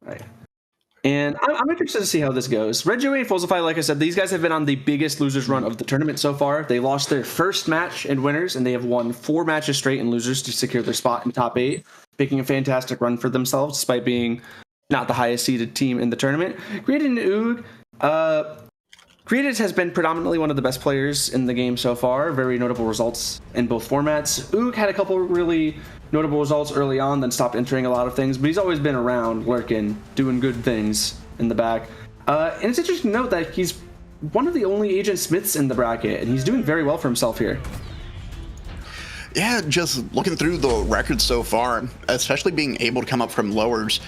Right. And I'm interested to see how this goes. Redjoey and Folzify, like I said, these guys have been on the biggest losers run of the tournament so far. They lost their first match in winners, and they have won 4 matches straight in losers to secure their spot in top 8, making a fantastic run for themselves despite being not the highest seeded team in the tournament. Greeeted and Oog, Greeeted has been predominantly one of the best players in the game so far. Very notable results in both formats. Oog had a couple really notable results early on, then stopped entering a lot of things, but he's always been around, lurking, doing good things in the back. And it's interesting to note that he's one of the only Agent Smiths in the bracket, and he's doing very well for himself here. Yeah, just looking through the records so far, especially being able to come up from lowers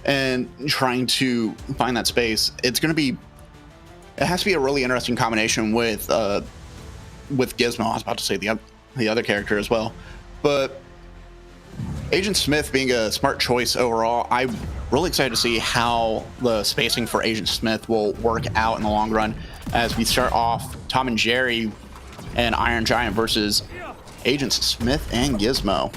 and trying to find that space, it has to be a really interesting combination with Gizmo. I was about to say the other character as well, but Agent Smith being a smart choice overall. I'm really excited to see how the spacing for Agent Smith will work out in the long run as we start off Tom and Jerry and Iron Giant versus Agents Smith and Gizmo.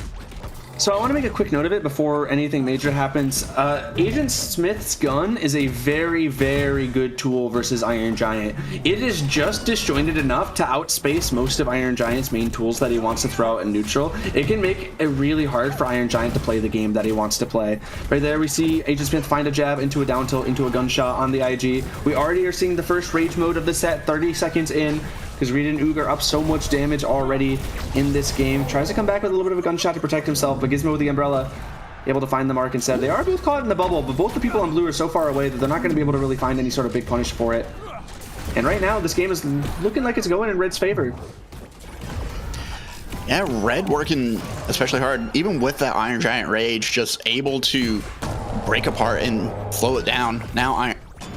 So I want to make a quick note of it before anything major happens. Agent Smith's gun is a very, very good tool versus Iron Giant. It is just disjointed enough to outspace most of Iron Giant's main tools that he wants to throw out in neutral. It can make it really hard for Iron Giant to play the game that he wants to play. Right there we see Agent Smith find a jab into a down tilt, into a gunshot on the IG. We already are seeing the first rage mode of the set 30 seconds in, because Greeeted and Oog are up so much damage already in this game. Tries to come back with a little bit of a gunshot to protect himself, but Gizmo with the umbrella able to find the mark instead. They are both caught in the bubble, but both the people on blue are so far away that they're not going to be able to really find any sort of big punish for it. And right now, this game is looking like it's going in Red's favor. Yeah, Red working especially hard, even with that Iron Giant rage, just able to break apart and slow it down. Now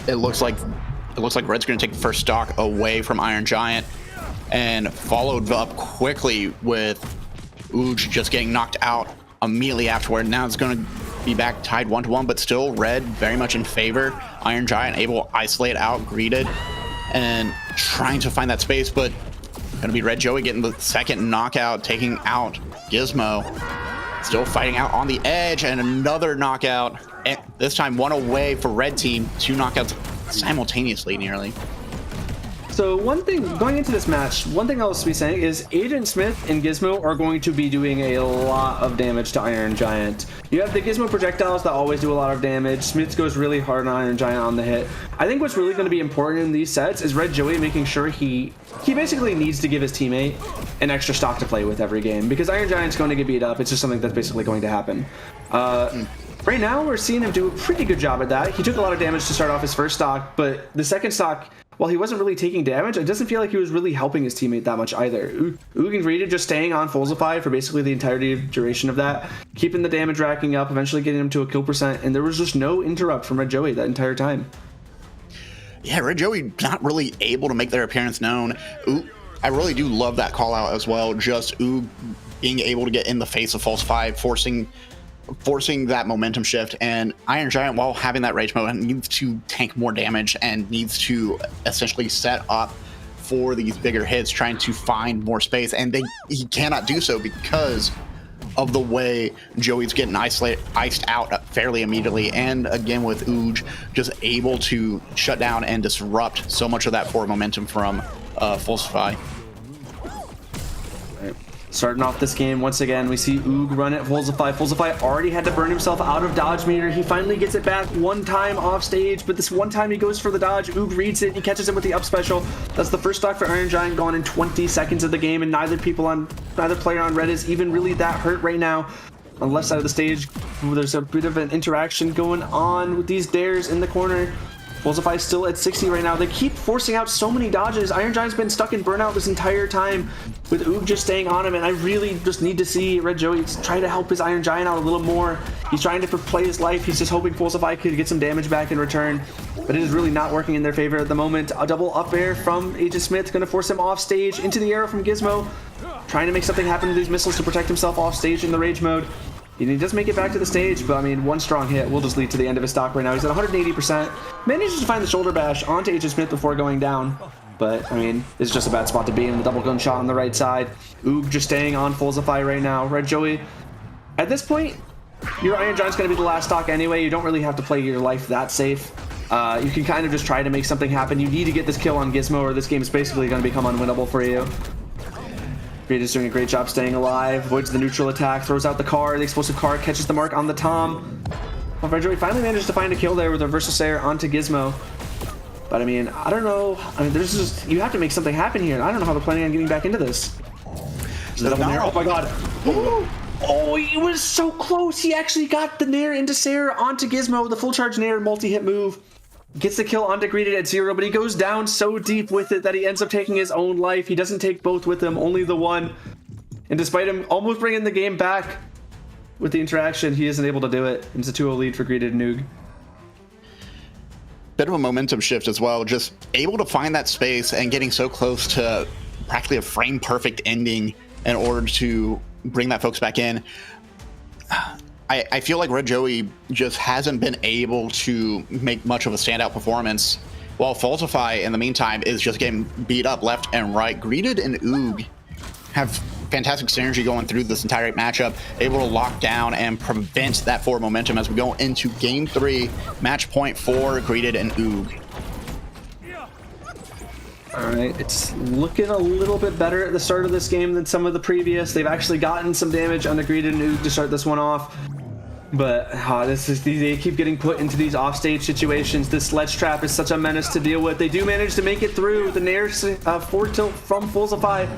it looks like Red's going to take the first stock away from Iron Giant, and followed up quickly with Oog just getting knocked out immediately afterward. Now it's going to be back tied 1-1, but still Red very much in favor. Iron Giant able to isolate out Greeeted and trying to find that space, but going to be Redjoey getting the second knockout, taking out Gizmo. Still fighting out on the edge, and another knockout. And this time one away for Red Team. 2 knockouts simultaneously nearly. So one thing going into this match, one thing I'll be saying is Agent Smith and Gizmo are going to be doing a lot of damage to Iron Giant. You have the Gizmo projectiles that always do a lot of damage. Smith goes really hard on Iron Giant on the hit. I think what's really going to be important in these sets is Redjoey making sure he basically needs to give his teammate an extra stock to play with every game, because Iron Giant's going to get beat up. It's just something that's basically going to happen. Right now, we're seeing him do a pretty good job at that. He took a lot of damage to start off his first stock, but the second stock, while he wasn't really taking damage, it doesn't feel like he was really helping his teammate that much either. Oog and Greeeted just staying on Folzify for basically the entirety of duration of that, keeping the damage racking up, eventually getting him to a kill percent, and there was just no interrupt from Redjoey that entire time. Yeah, Redjoey not really able to make their appearance known. Oog, I really do love that call out as well. Just Oog being able to get in the face of Folzify, forcing that momentum shift, and Iron Giant, while having that rage mode, needs to tank more damage and needs to essentially set up for these bigger hits, trying to find more space, and he cannot do so because of the way Joey's getting iced out fairly immediately. And again with Oog just able to shut down and disrupt so much of that forward momentum from Folzify. Starting off this game, once again, we see Oog run at Folzify. Folzify already had to burn himself out of dodge meter. He finally gets it back one time off stage, but this one time he goes for the dodge. Oog reads it. He catches him with the up special. That's the first stock for Iron Giant gone in 20 seconds of the game, and neither player on Red is even really that hurt right now. On the left side of the stage, there's a bit of an interaction going on with these dares in the corner. Folzify still at 60 right now. They keep forcing out so many dodges. Iron Giant's been stuck in burnout this entire time, with Oog just staying on him, and I really just need to see Redjoey try to help his Iron Giant out a little more. He's trying to play his life. He's just hoping Folzify could get some damage back in return, but it is really not working in their favor at the moment. A double up air from Agent Smith, going to force him off stage into the arrow from Gizmo, trying to make something happen to these missiles to protect himself off stage in the rage mode. And he does make it back to the stage, but I mean, one strong hit will just lead to the end of his stock right now. He's at 180%. Manages to find the shoulder bash onto Agent Smith before going down, but I mean, it's just a bad spot to be in. The double gun shot on the right side. Oog just staying on Folzify right now. Redjoey, at this point, Your Iron Giant's going to be the last stock anyway. You don't really have to play your life that safe. You can kind of just try to make something happen. You need to get this kill on Gizmo or this game is basically going to become unwinnable for you. Greeeded's doing a great job staying alive. Avoids the neutral attack. Throws out the car. The explosive car catches the mark on the Tom. Well, Redjoey finally managed to find a kill there with a Versus Air onto Gizmo. But I mean, I don't know. I mean, there's just, you have to make something happen here. And I don't know how they're planning on getting back into this. Oh my god. Oh, he was so close. He actually got the Nair into Sarah onto Gizmo. The full charge Nair multi-hit move. Gets the kill onto Greeeted at 0, but he goes down so deep with it that he ends up taking his own life. He doesn't take both with him, only the one. And despite him almost bringing the game back with the interaction, he isn't able to do it. It's a 2-0 lead for Greeeted and Oog. Bit of a momentum shift as well. Just able to find that space and getting so close to practically a frame perfect ending in order to bring that folks back in. I feel like Redjoey just hasn't been able to make much of a standout performance, while Folzify, in the meantime, is just getting beat up left and right. Greeeted and Oog have fantastic synergy going through this entire matchup, able to lock down and prevent that forward momentum as we go into Game 3, match point for Greeeted and Oog. All right, it's looking a little bit better at the start of this game than some of the previous. They've actually gotten some damage on the Greeeted and Oog to start this one off. But they keep getting put into these offstage situations. This sledge trap is such a menace to deal with. They do manage to make it through the Nair forward tilt from Folzify.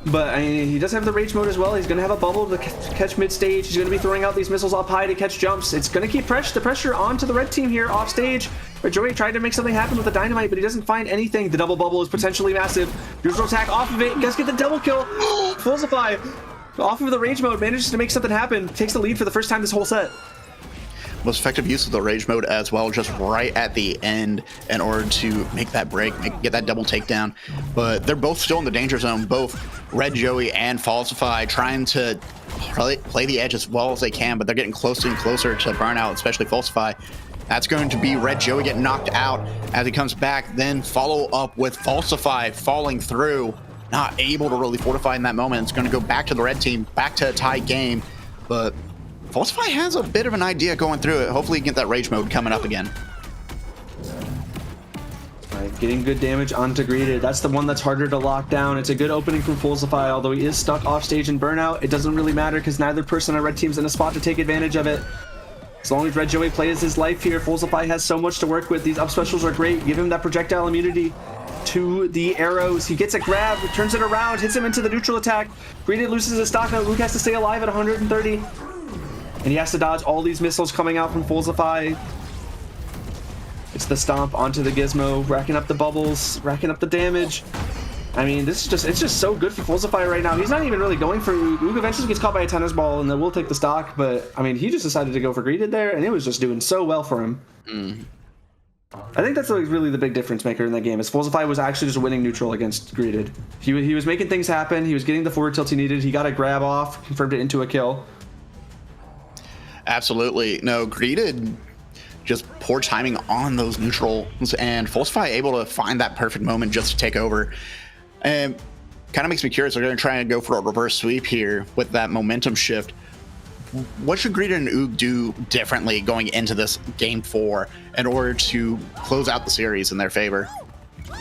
But I mean, he does have the rage mode as well. He's going to have a bubble to catch mid-stage. He's going to be throwing out these missiles up high to catch jumps. It's going to keep the pressure onto the red team here off stage. Redjoey tried to make something happen with the dynamite, but he doesn't find anything. The double bubble is potentially massive. Neutral attack off of it. Does get the double kill. Folzify off of the rage mode manages to make something happen. Takes the lead for the first time this whole set. Most effective use of the rage mode as well, just right at the end in order to make that break, get that double takedown. But they're both still in the danger zone, both Redjoey and Folzify, trying to play the edge as well as they can, but they're getting closer and closer to burnout, especially Folzify. That's going to be Redjoey getting knocked out as he comes back, then follow up with Folzify falling through, not able to really fortify in that moment. It's going to go back to the red team, back to a tie game, but Folzify has a bit of an idea going through it. Hopefully he can get that rage mode coming up again. Right, getting good damage onto Greeeted. That's the one that's harder to lock down. It's a good opening from Folzify, although he is stuck off stage in burnout. It doesn't really matter because neither person on red team's in a spot to take advantage of it. As long as Redjoey plays his life here, Folzify has so much to work with. These up specials are great. Give him that projectile immunity to the arrows. He gets a grab, turns it around, hits him into the neutral attack. Greeeted loses his stock now. Oog has to stay alive at 130. And he has to dodge all these missiles coming out from Folzify. It's the stomp onto the Gizmo, racking up the bubbles, racking up the damage. I mean, it's just so good for Folzify right now. He's not even really going for Oog. Oog eventually gets caught by a tennis ball, and then we'll take the stock. But I mean, he just decided to go for Greeeted there, and it was just doing so well for him. I think that's really the big difference maker in that game. Is Folzify was actually just winning neutral against Greeeted. He was making things happen. He was getting the forward tilt he needed. He got a grab off, confirmed it into a kill. Absolutely. No, Greeeted just poor timing on those neutrals, and Folzify able to find that perfect moment just to take over. And kind of makes me curious. They're going to try and go for a reverse sweep here with that momentum shift. What should Greeeted and Oog do differently going into this game 4 in order to close out the series in their favor?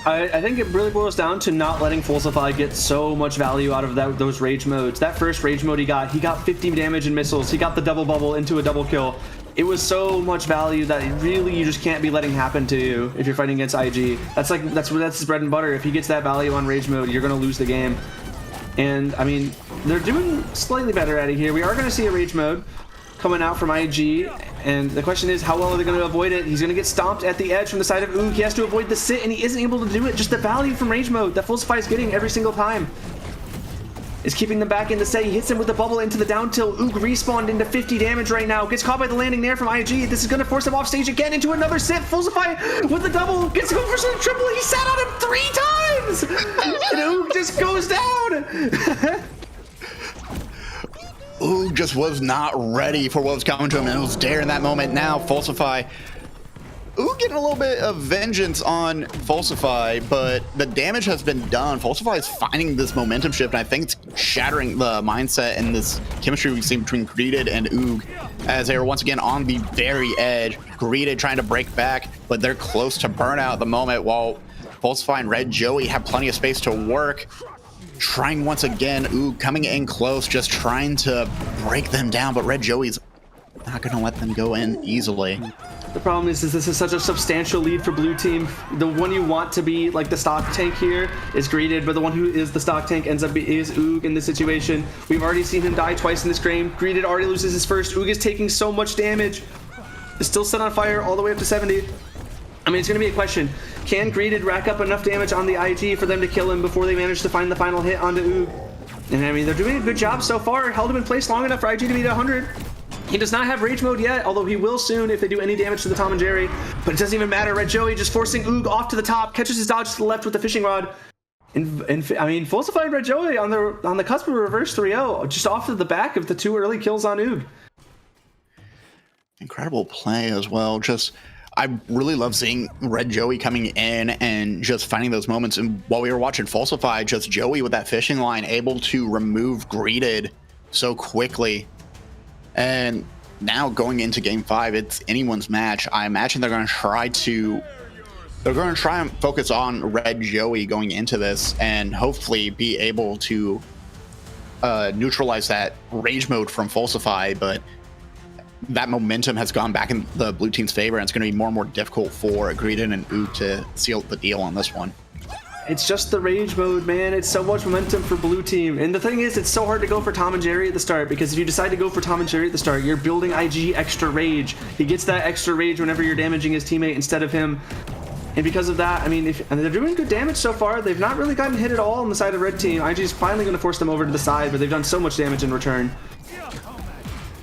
I think it really boils down to not letting Folzify get so much value out of those rage modes. That first rage mode he got 50 damage and missiles. He got the double bubble into a double kill. It was so much value that really you just can't be letting happen to you if you're fighting against IG. That's his bread and butter. If he gets that value on rage mode, you're going to lose the game. And I mean, they're doing slightly better at it here. We are going to see a rage mode coming out from IG, and the question is, how well are they going to avoid it? He's going to get stomped at the edge from the side of Oog. He has to avoid the sit, and he isn't able to do it. Just the value from rage mode that Folzify is getting every single time is keeping them back in the set. He hits him with the bubble into the down tilt. Oog respawned into 50 damage right now. Gets caught by the landing there from IG. This is going to force him off stage again into another sit. Folzify with the double gets go for some triple. He sat on him 3 times, and Oog just goes down. Oog just was not ready for what was coming to him, and it was there in that moment. Now Folzify Ooh, getting a little bit of vengeance on Folzify, but the damage has been done. Folzify is finding this momentum shift, and I think it's shattering the mindset and this chemistry we've seen between Greeeted and Oog, as they are once again on the very edge. Greeeted trying to break back, but they're close to burnout at the moment, while Folzify and Redjoey have plenty of space to work. Trying once again, Oog coming in close, just trying to break them down, but Redjoey's not going to let them go in easily. The problem is this is such a substantial lead for blue team. The one you want to be like the stock tank here is Greeeted, but the one who is the stock tank is Oog in this situation. We've already seen him die twice in this game. Greeeted already loses his first. Oog is taking so much damage. Is still set on fire all the way up to 70. I mean, it's going to be a question. Can Greeeted rack up enough damage on the IG for them to kill him before they manage to find the final hit onto Oog? And I mean, they're doing a good job so far. Held him in place long enough for IG to beat 100. He does not have rage mode yet, although he will soon if they do any damage to the Tom and Jerry. But it doesn't even matter. Redjoey just forcing Oog off to the top, catches his dodge to the left with the fishing rod. And I mean, Folzify and Redjoey on the cusp of a reverse 3-0, just off of the back of the 2 early kills on Oog. Incredible play as well. Just, I really love seeing Redjoey coming in and just finding those moments. And while we were watching Folzify, just Joey with that fishing line able to remove Greeeted so quickly. And now going into game 5, it's anyone's match. I imagine they're going to try and focus on Redjoey going into this and hopefully be able to neutralize that rage mode from Folzify, but that momentum has gone back in the blue team's favor, and it's going to be more and more difficult for Greeeted and Oog to seal the deal on this one. It's just the rage mode, man. It's so much momentum for blue team. And the thing is, it's so hard to go for Tom and Jerry at the start, because if you decide to go for Tom and Jerry at the start, you're building IG extra rage. He gets that extra rage whenever you're damaging his teammate instead of him. And because of that, I mean, and they're doing good damage so far. They've not really gotten hit at all on the side of red team. IG is finally going to force them over to the side, but they've done so much damage in return.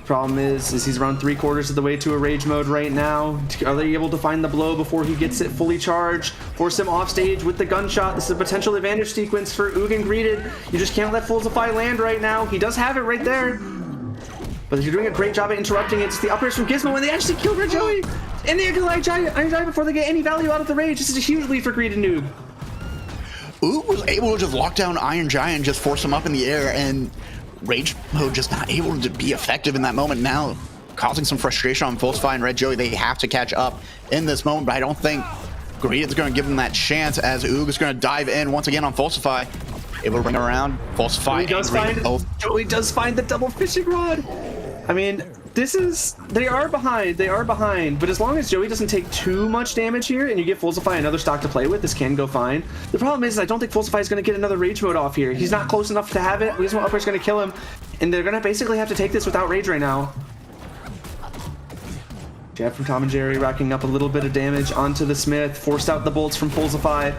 Problem is he's around 3/4 of the way to a rage mode right now. Are they able to find the blow before he gets it fully charged? Force him off stage with the gunshot. This is a potential advantage sequence for Oog and Greeeted. You just can't let Folzify land right now. He does have it right there, but you're doing a great job at interrupting it. It's the uppers from Gizmo, and they actually kill Redjoey and they kill Iron Giant before they get any value out of the rage. This is a huge lead for Greeeted and Oog. Oog was able to just lock down Iron Giant, just force him up in the air, and rage mode just not able to be effective in that moment. Now causing some frustration on Folzify and Redjoey. They have to catch up in this moment, but I don't think Greeeded's going to give them that chance, as Oog is going to dive in once again on Folzify. Able to bring around Folzify. Joey does find the double fishing rod. I mean, they are behind, but as long as Joey doesn't take too much damage here and you give Folzify another stock to play with, this can go fine. The problem is I don't think Folzify is going to get another rage mode off here. He's not close enough to have it. Gizmo Upper's going to kill him, and they're going to basically have to take this without rage right now. Jab from Tom and Jerry racking up a little bit of damage onto the Smith, forced out the bolts from Folzify.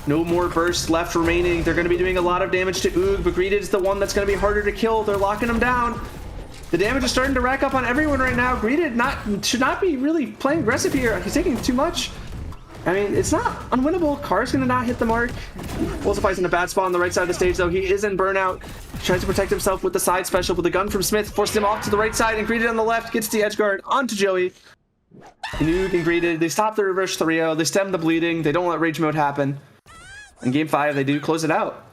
No more bursts left remaining. They're going to be doing a lot of damage to Oog, but Greeeted is the one that's going to be harder to kill. They're locking him down. The damage is starting to rack up on everyone right now. Greeeted should not be really playing aggressive here. He's taking too much. I mean, it's not unwinnable. Car's going to not hit the mark. Folzify's in a bad spot on the right side of the stage, though. He is in burnout. Tries to protect himself with the side special, with the gun from Smith. Forced him off to the right side, and Greeeted on the left gets the edge guard onto Joey. And Oog and Greeeted, they stop the reverse 3-0. They stem the bleeding. They don't let rage mode happen. In game 5, they do close it out.